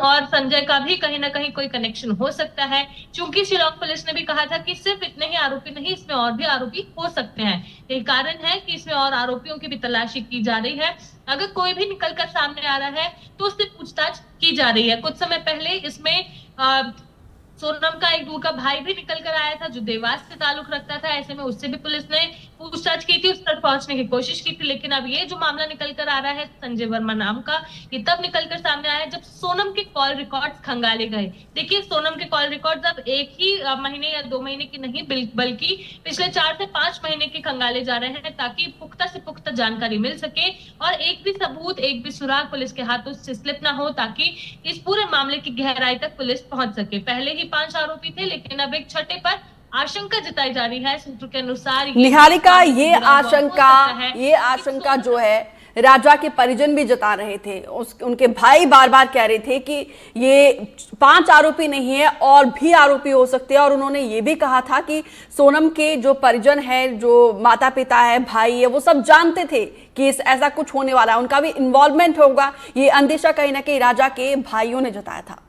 और संजय का भी कहीं ना कहीं कोई कनेक्शन हो सकता है, क्योंकि शिलोंग पुलिस ने भी कहा था कि सिर्फ इतने ही आरोपी नहीं, इसमें और भी आरोपी हो सकते हैं। यही कारण है कि इसमें और आरोपियों की भी तलाशी की जा रही है। अगर कोई भी निकल कर सामने आ रहा है तो उससे पूछताछ की जा रही है। कुछ समय पहले इसमें सोनम का एक दूर का भाई भी निकल कर आया था जो देवास से ताल्लुक रखता था। ऐसे में उससे भी पुलिस ने पूछताछ की थी, उस तक पहुंचने की कोशिश की थी। लेकिन अब ये जो मामला निकल कर आ रहा है संजय वर्मा नाम का, ये तब निकल कर सामने आया जब सोनम के कॉल रिकॉर्ड्स खंगाले गए। देखिए, सोनम के कॉल रिकॉर्ड्स अब एक ही महीने या 2 महीने की नहीं, बल्कि पिछले 4 से 5 महीने के खंगाले जा रहे हैं, ताकि पुख्ता से पुख्ता जानकारी मिल सके और एक भी सबूत, एक भी सुराग पुलिस के हाथों से स्लिप ना हो, ताकि इस पूरे मामले की गहराई तक पुलिस पहुंच सके। पहले ही 5 आरोपी थे, लेकिन अब एक छठे पर आशंका जताई जा रही है। सूत्र के अनुसार ये भी इस निहारिका, मामले से जुड़ा हुआ हो सकता है ये कि आशंका जो सोनम। है राजा के परिजन भी जता रहे थे। उनके भाई बार बार कह रहे थे कि ये 5 आरोपी नहीं है, और भी आरोपी हो सकते हैं। और उन्होंने ये भी कहा था कि सोनम के जो परिजन है, जो माता पिता है, भाई है, वो सब जानते थे कि ऐसा कुछ होने वाला है, उनका भी इन्वॉल्वमेंट होगा। ये अंदेशा कहीं ना कहीं राजा के भाइयों ने जताया था।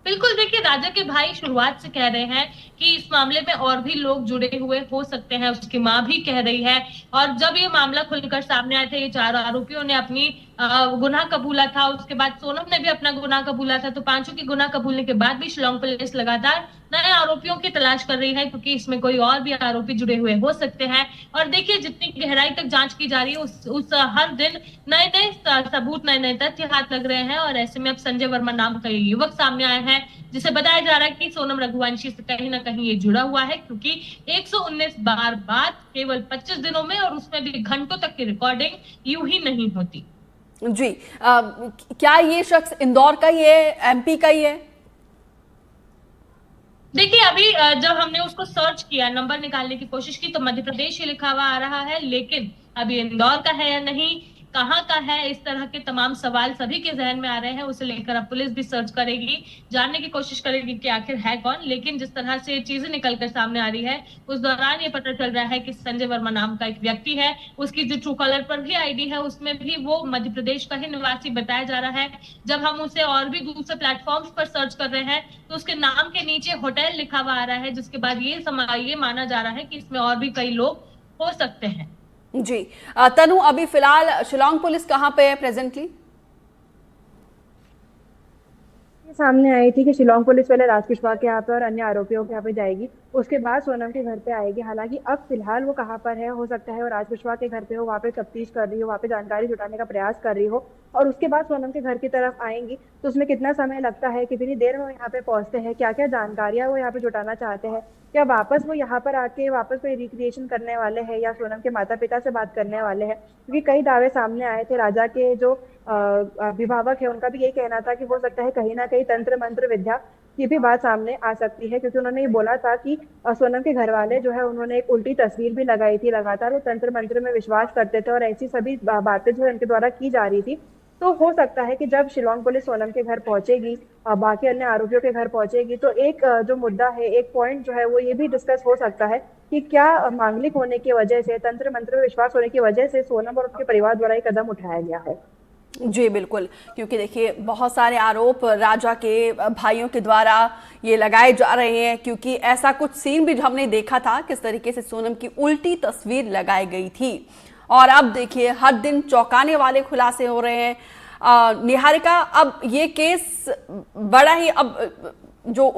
बिल्कुल, देखिए, राजा के भाई शुरुआत से कह रहे हैं कि इस मामले में और भी लोग जुड़े हुए हो सकते हैं, उसकी मां भी कह रही है। और जब ये मामला खुलकर सामने आया था, ये 4 आरोपियों ने अपनी गुनाह कबूला था, उसके बाद सोनम ने भी अपना गुनाह कबूला था। तो पांचों के गुनाह कबूलने के बाद भी शिलोंग पुलिस लगातार नए आरोपियों की तलाश कर रही है, क्योंकि इसमें कोई और भी आरोपी जुड़े हुए हो सकते हैं। और देखिए, जितनी गहराई तक जांच की जा रही है, उस हर दिन नए नए सबूत, नए नए तथ्य हाथ लग रहे हैं। और ऐसे में अब संजय वर्मा नाम का युवक सामने आया है, जिसे बताया जा रहा है कि सोनम रघुवंशी से कहीं ना कहीं ये जुड़ा हुआ है, क्योंकि 119 बार बाद केवल 25 दिनों में, और उसमें भी घंटों तक की रिकॉर्डिंग यूं ही नहीं होती। जी, क्या ये शख्स इंदौर का ही है, एमपी का ही है? देखिए, अभी जब हमने उसको सर्च किया, नंबर निकालने की कोशिश की, तो मध्य प्रदेश ही लिखा हुआ आ रहा है। लेकिन अभी इंदौर का है या नहीं, कहाँ का है, इस तरह के तमाम सवाल सभी के जहन में आ रहे हैं। उसे लेकर अब पुलिस भी सर्च करेगी, जानने की कोशिश करेगी कि आखिर है कौन। लेकिन जिस तरह से चीजें निकल कर सामने आ रही है, उस दौरान ये पता चल रहा है कि संजय वर्मा नाम का एक व्यक्ति है। उसकी जो ट्रू कॉलर पर भी आईडी है, उसमें भी वो मध्य प्रदेश का ही निवासी बताया जा रहा है। जब हम उसे और भी दूसरे प्लेटफॉर्म्स पर सर्च कर रहे हैं, तो उसके नाम के नीचे होटल लिखा हुआ आ रहा है, जिसके बाद ये माना जा रहा है कि इसमें और भी कई लोग हो सकते हैं। जी, तनु, अभी फिलहाल शिलोंग पुलिस कहाँ पे है प्रेजेंटली? सामने आई थी कि शिलोंग पुलिस पहले राज कुशवाहा के यहाँ पे और अन्य आरोपियों के यहाँ पे जाएगी, उसके बाद सोनम के घर पे आएगी। हालांकि अब फिलहाल वो कहाँ पर है, हो सकता है वो राज कुशवाहा के घर पे हो, वहाँ पे तफ्तीश कर रही हो, वहाँ पे जानकारी जुटाने का प्रयास कर रही हो, और उसके बाद सोनम के घर की तरफ आएंगी। तो उसमें कितना समय लगता है, कितनी देर में वो यहाँ पे पहुंचते हैं, क्या क्या जानकारियां वो यहाँ पे जुटाना चाहते हैं, क्या वापस वो यहाँ पर आके वापस कोई रिक्रिएशन करने वाले हैं, या सोनम के माता पिता से बात करने वाले हैं। क्योंकि कई दावे सामने आए थे। राजा के जो अभिभावक है, उनका भी यही कहना था कि हो सकता है कहीं ना कहीं तंत्र मंत्र विद्या की भी बात सामने आ सकती है, क्योंकि उन्होंने ये बोला था कि सोनम के घर वाले जो है, उन्होंने एक उल्टी तस्वीर भी लगाई थी। लगातार वो तंत्र मंत्र में विश्वास करते थे, और ऐसी सभी बातें जो है उनके द्वारा की जा रही थी। तो हो सकता है कि जब शिलोंग पुलिस सोनम के घर पहुंचेगी, बाकी अन्य आरोपियों के घर पहुंचेगी, तो एक जो मुद्दा है, एक पॉइंट जो है, वो ये भी डिस्कस हो सकता है कि क्या मांगलिक होने की वजह से, तंत्र मंत्र में विश्वास होने की वजह से सोनम और उनके परिवार द्वारा ये कदम उठाया गया है। जी बिल्कुल, क्योंकि देखिए बहुत सारे आरोप राजा के भाइयों के द्वारा ये लगाए जा रहे हैं, क्योंकि ऐसा कुछ सीन भी हमने देखा था किस तरीके से सोनम की उल्टी तस्वीर लगाई गई थी। और अब देखिए हर दिन चौंकाने वाले खुलासे हो रहे हैं। निहारिका, अब ये केस बड़ा ही, अब जो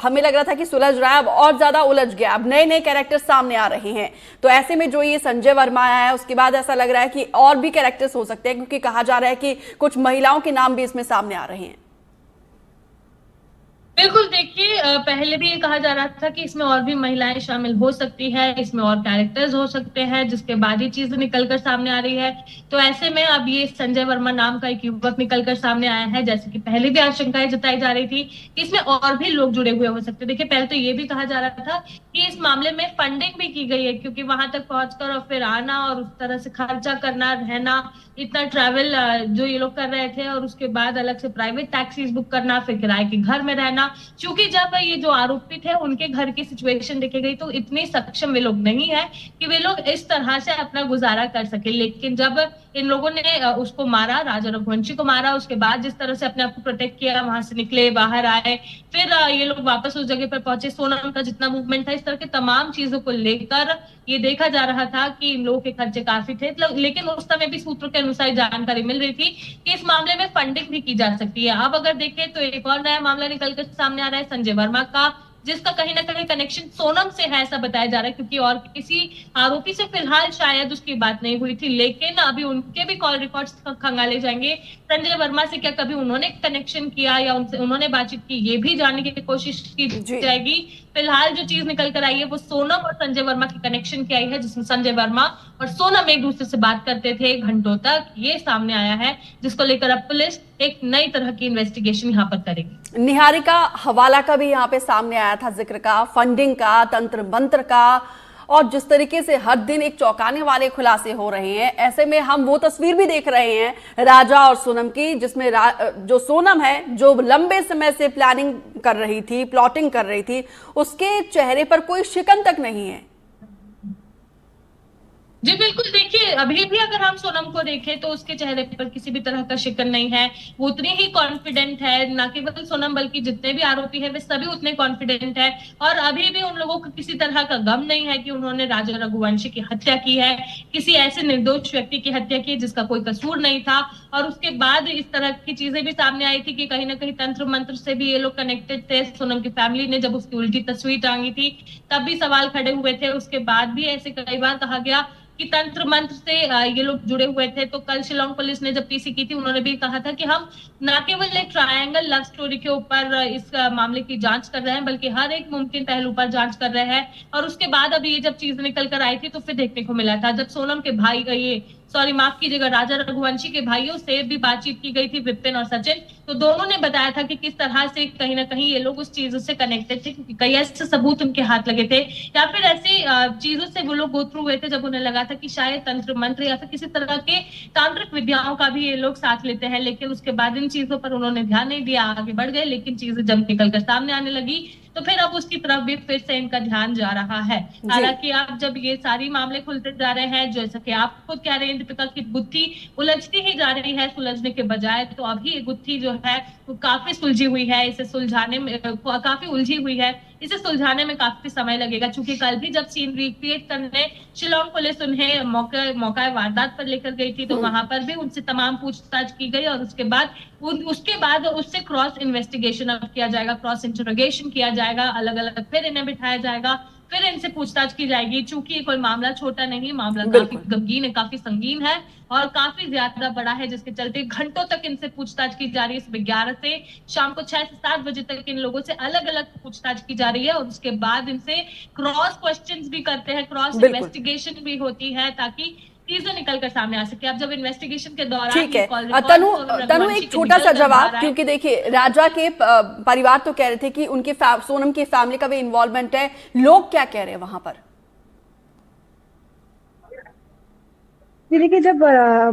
हमें लग रहा था कि सुलझ रहा है, अब और ज्यादा उलझ गया। अब नए नए कैरेक्टर्स सामने आ रहे हैं। तो ऐसे में जो ये संजय वर्मा आया है, उसके बाद ऐसा लग रहा है कि और भी कैरेक्टर्स हो सकते हैं, क्योंकि कहा जा रहा है कि कुछ महिलाओं के नाम भी इसमें सामने आ रहे हैं। बिल्कुल, देखिए, पहले भी ये कहा जा रहा था कि इसमें और भी महिलाएं शामिल हो सकती है, इसमें और कैरेक्टर्स हो सकते हैं, जिसके बाद ये चीज निकलकर सामने आ रही है। तो ऐसे में अब ये संजय वर्मा नाम का एक युवक निकलकर सामने आया है, जैसे कि पहले भी आशंकाएं जताई जा रही थी कि इसमें और भी लोग जुड़े हुए हो सकते हैं। देखिए, पहले तो ये भी कहा जा रहा था कि इस मामले में फंडिंग भी की गई है, क्योंकि वहां तक पहुंचकर और फिर आना और उस तरह से खर्चा करना, रहना, इतना ट्रैवल जो ये लोग कर रहे थे, और उसके बाद अलग से प्राइवेट टैक्सीज बुक करना, फिर किराए के घर में रहना, था, क्योंकि जब ये जो आरोपी थे उनके घर की सिचुएशन देखी गई तो इतने सक्षम वे लोग नहीं है कि वे लोग इस तरह से अपना गुजारा कर सके। लेकिन जब इन लोगों ने उसको मारा, राजा रघुवंशी को मारा, उसके बाद जिस तरह से अपने आप को प्रोटेक्ट किया, वहां से निकले, बाहर आए, फिर ये लोग वापस उस जगह पर पहुंचे, सोनम का जितना मूवमेंट था, इस तरह के तमाम चीजों को लेकर ये देखा जा रहा था कि इन लोगों के खर्चे काफी थे। लेकिन उस समय भी सूत्रों के अनुसार जानकारी मिल रही थी कि इस मामले में फंडिंग भी की जा सकती है। अब अगर देखें तो एक और नया मामला निकल कर सामने आ रहा है संजय वर्मा का, जिसका कहीं ना कहीं कनेक्शन सोनम से है ऐसा बताया जा रहा है, क्योंकि और किसी आरोपी से फिलहाल शायद उसकी बात नहीं हुई थी, लेकिन अभी उनके भी कॉल रिकॉर्ड्स खंगाले जाएंगे। संजय वर्मा से क्या कभी उन्होंने कनेक्शन किया या उनसे उन्होंने बातचीत की, ये भी जानने की कोशिश की जाएगी। फिलहाल जो चीज निकल कर आई है वो सोनम और संजय वर्मा की कनेक्शन की आई है, जिसमें संजय वर्मा और सोनम एक दूसरे से बात करते थे घंटों तक, ये सामने आया है, जिसको लेकर अब पुलिस एक नई तरह की इन्वेस्टिगेशन यहाँ पर करेगी। निहारिका, हवाला का भी यहाँ पे सामने आया था जिक्र का, फंडिंग का, तंत्र मंत्र का, और जिस तरीके से हर दिन एक चौंकाने वाले खुलासे हो रहे हैं, ऐसे में हम वो तस्वीर भी देख रहे हैं राजा और सोनम की, जिसमें जो सोनम है, जो लंबे समय से प्लानिंग कर रही थी, प्लॉटिंग कर रही थी, उसके चेहरे पर कोई शिकन तक नहीं है। जी बिल्कुल, देखिए अभी भी अगर हम सोनम को देखें तो उसके चेहरे पर किसी भी तरह का शिकन नहीं है, वो उतनी ही कॉन्फिडेंट है, ना केवल सोनम बल्कि जितने भी आरोपी है वे सभी उतने कॉन्फिडेंट है, और अभी भी उन लोगों को किसी तरह का गम नहीं है कि उन्होंने राजा रघुवंशी की हत्या की है, किसी ऐसे निर्दोष व्यक्ति की हत्या की जिसका कोई कसूर नहीं था। और उसके बाद इस तरह की चीजें भी सामने आई थी कि कहीं ना कहीं तंत्र मंत्र से भी ये लोग कनेक्टेड थे। सोनम की फैमिली ने जब उसकी उल्टी तस्वीर टांगी थी तब भी सवाल खड़े हुए थे, उसके बाद भी ऐसे कई बार कहा गया कि तंत्र मंत्र से ये लोग जुड़े हुए थे। तो कल शिलोंग पुलिस ने जब पीसी की थी, उन्होंने भी कहा था कि हम न केवल एक ट्रायंगल लव स्टोरी के ऊपर इस मामले की जांच कर रहे हैं, बल्कि हर एक मुमकिन पहलू पर जांच कर रहे हैं। और उसके बाद अभी ये जब चीज निकल कर आई थी तो फिर देखने को मिला था, जब सोनम के भाई ये माफ कीजिएगा, राजा रघुवंशी के भाइयों से भी बातचीत की गई थी, विपिन और सचिन, तो दोनों ने बताया था कि किस तरह से कहीं ना कहीं ये लोग उस चीजों से कनेक्टेड थे, क्योंकि कई ऐसे सबूत उनके हाथ लगे थे, या फिर ऐसी चीजों से वो लोग गो थ्रू हुए थे जब उन्हें लगा था कि शायद तंत्र मंत्र या फिर किसी तरह के तांत्रिक विद्याओं का भी ये लोग साथ लेते हैं। लेकिन उसके बाद इन चीजों पर उन्होंने ध्यान नहीं दिया, आगे बढ़ गए, लेकिन चीजें जब निकल कर सामने आने लगी तो फिर अब उसकी तरफ भी फिर से इनका ध्यान जा रहा है। हालांकि अब जब ये सारी मामले खुलते जा रहे हैं, जैसा कि आप खुद कह रहे हैं दीपिका, की गुत्थी उलझती ही जा रही है सुलझने के बजाय, तो अभी ये गुत्थी जो है वो काफी सुलझी हुई है, इसे सुलझाने में काफी उलझी हुई है, इसे सुलझाने में काफी समय लगेगा। क्योंकि कल भी जब सीन रिक्रिएट करने शिलोंग पुलिस उन्हें मौका वारदात पर लेकर गई थी, तो वहां पर भी उनसे तमाम पूछताछ की गई, और उसके बाद उससे क्रॉस इन्वेस्टिगेशन अब किया जाएगा, क्रॉस इंटरोगेशन किया जाएगा, अलग अलग फिर इन्हें बिठाया जाएगा, फिर इनसे पूछताछ की जाएगी। चूंकि कोई मामला छोटा नहीं, मामला काफी गंभीर है, काफी संगीन है और काफी ज्यादा बड़ा है, जिसके चलते घंटों तक इनसे पूछताछ की जा रही है। सुबह 11 से शाम को 6 से 7 बजे तक इन लोगों से अलग अलग पूछताछ की जा रही है, और उसके बाद इनसे क्रॉस क्वेश्चंस भी करते हैं, क्रॉस इन्वेस्टिगेशन भी होती है, ताकि चीजें निकल कर सामने आ सके। अब जब इन्वेस्टिगेशन के दौरान ठीक है, तनु एक छोटा सा जवाब, क्योंकि देखिए राजा के परिवार तो कह रहे थे कि उनके सोनम की फैमिली का भी इन्वॉल्वमेंट है, लोग क्या कह रहे हैं वहां पर? देखिए, जब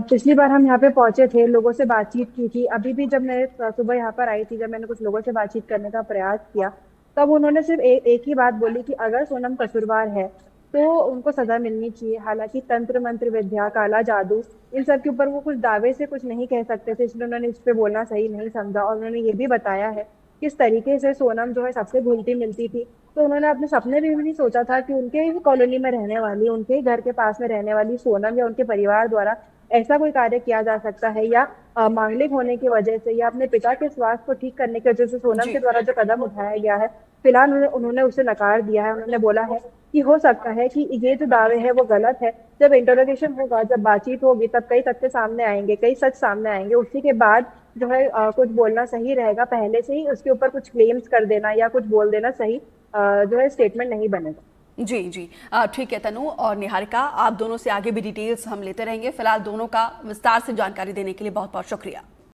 पिछली बार हम यहाँ पे पहुंचे थे, लोगों से बातचीत की थी, अभी भी जब मैं सुबह यहाँ पर आई थी, जब मैंने कुछ लोगों से बातचीत करने का प्रयास किया, तब उन्होंने सिर्फ एक ही बात बोली कि अगर सोनम कसूरवार है तो उनको सजा मिलनी चाहिए। हालांकि तंत्र मंत्र विद्या, काला जादू, इन सब के ऊपर वो कुछ दावे से कुछ नहीं कह सकते थे, इसलिए उन्होंने इस पे बोलना सही नहीं समझा। और उन्होंने ये भी बताया है किस तरीके से सोनम जो है सबसे घुलती मिलती थी, तो उन्होंने अपने सपने में भी नहीं सोचा था कि उनके ही कॉलोनी में रहने वाली, उनके ही घर के पास में रहने वाली सोनम या उनके परिवार द्वारा ऐसा कोई कार्य किया जा सकता है, या मांगलिक होने की वजह से या अपने पिता के स्वास्थ्य को ठीक करने की वजह से सोनम के द्वारा जो कदम उठाया गया है, फिलहाल उन्होंने उसे नकार दिया है। उन्होंने बोला है कि हो सकता है कि ये जो दावे है वो गलत है, जब इंटरोगेशन होगा, जब बातचीत होगी, तब कई तथ्य सामने आएंगे, कई सच सामने आएंगे, उसी के बाद जो है कुछ बोलना सही रहेगा। पहले से ही उसके ऊपर कुछ क्लेम्स कर देना या कुछ बोल देना सही जो है स्टेटमेंट नहीं बनेगा। जी जी, ठीक है तनु और निहारिका, आप दोनों से आगे भी डिटेल्स हम लेते रहेंगे। फिलहाल दोनों का विस्तार से जानकारी देने के लिए बहुत बहुत शुक्रिया।